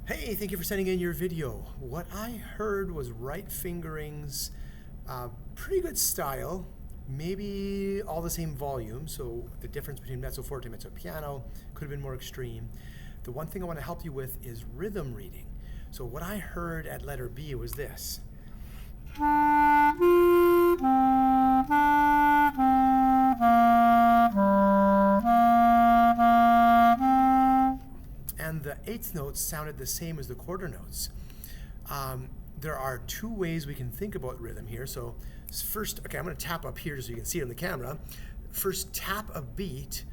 Hey, thank you for sending in your video. What I heard was right fingerings, pretty good style, maybe all the same volume, so the difference between mezzo forte and mezzo piano could have been more extreme. The one thing I want to help you with is rhythm reading. So what I heard at letter B was this. And the eighth notes sounded the same as the quarter notes. There are two ways we can think about rhythm here. So first, okay, I'm going to tap up here so you can see it on the camera. First, tap a beat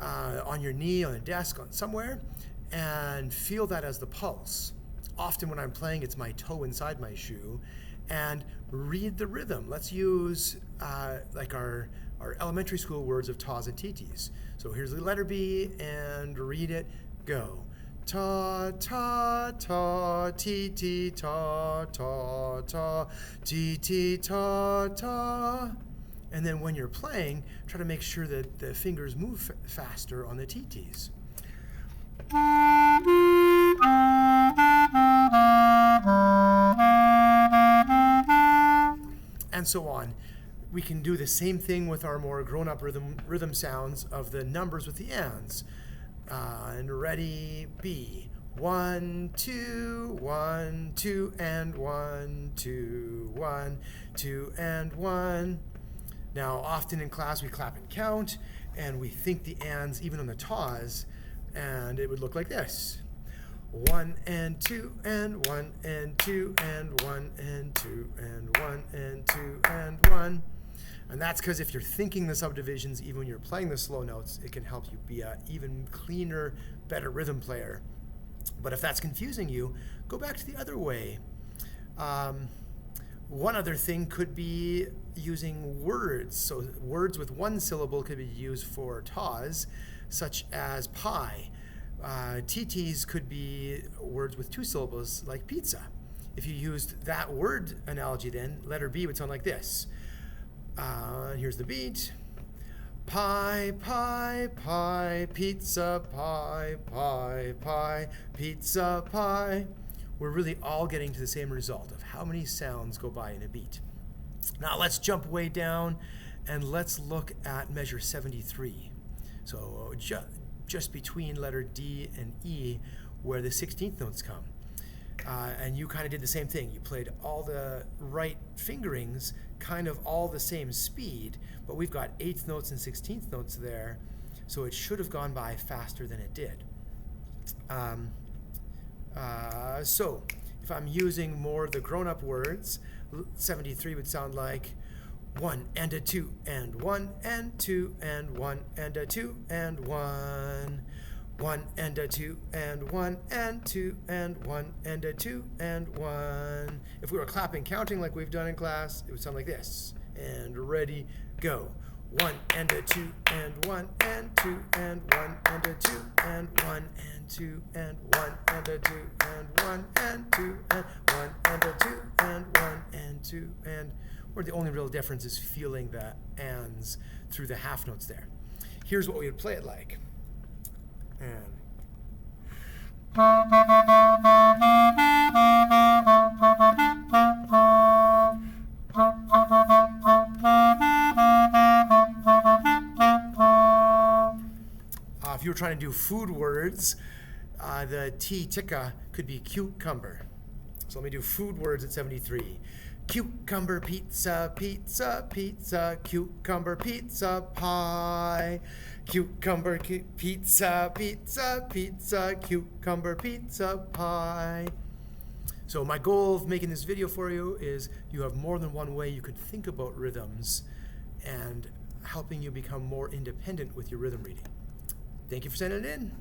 on your knee, on a desk, on somewhere, and feel that as the pulse. Often when I'm playing, it's my toe inside my shoe. And read the rhythm. Let's use like our elementary school words of tas and titis. So here's the letter B, and read it. Go. Ta ta ta ti ti ta ta ta ti ti ta ta. And then when you're playing, try to make sure that the fingers move faster on the titis. And so on. We can do the same thing with our more grown-up rhythm sounds of the numbers with the ands. And ready, B. 1, 2, 1, 2, and 1, 2, 1, 2, and 1. Now, often in class we clap and count, and we think the ands even on the tas, and it would look like this. 1 and 2 and 1 and 2 and 1 and 2 and 1 and 2 and 1. And that's because if you're thinking the subdivisions, even when you're playing the slow notes, it can help you be an even cleaner, better rhythm player. But if that's confusing you, go back to the other way. One other thing could be using words. So words with one syllable could be used for tas, such as pie. TTs could be words with two syllables, like pizza. If you used that word analogy then, letter B would sound like this. Here's the beat. Pie, pie, pie, pizza, pie, pie, pie, pizza, pie. We're really all getting to the same result of how many sounds go by in a beat. Now let's jump way down and let's look at measure 73. So just between letter D and E where the 16th notes come. And you kind of did the same thing. You played all the right fingerings, kind of all the same speed, but we've got 8th notes and 16th notes there, so it should have gone by faster than it did. So if I'm using more of the grown-up words, 73 would sound like 1 and a 2 and 1 and 2 and 1 and a 2 and 1. 1 and a 2 and 1 and 2 and 1 and a 2 and 1. If we were clapping counting like we've done in class, it would sound like this. And ready, go. 1 and a 2 and 1 and 2 and 1 and a 2 and 1 and 2 and 1 and a 2 and 1 and 2 and 1 and a 2 and 1 and 2 and where the only real difference is feeling the ands through the half notes there. Here's what we would play it like. And if you were trying to do food words, the TiTi could be cucumber. So let me do food words at 73. Cucumber pizza, pizza, pizza, cucumber pizza pie. Cucumber pizza, pizza, pizza, cucumber pizza pie. So my goal of making this video for you is you have more than one way you could think about rhythms and helping you become more independent with your rhythm reading. Thank you for sending it in.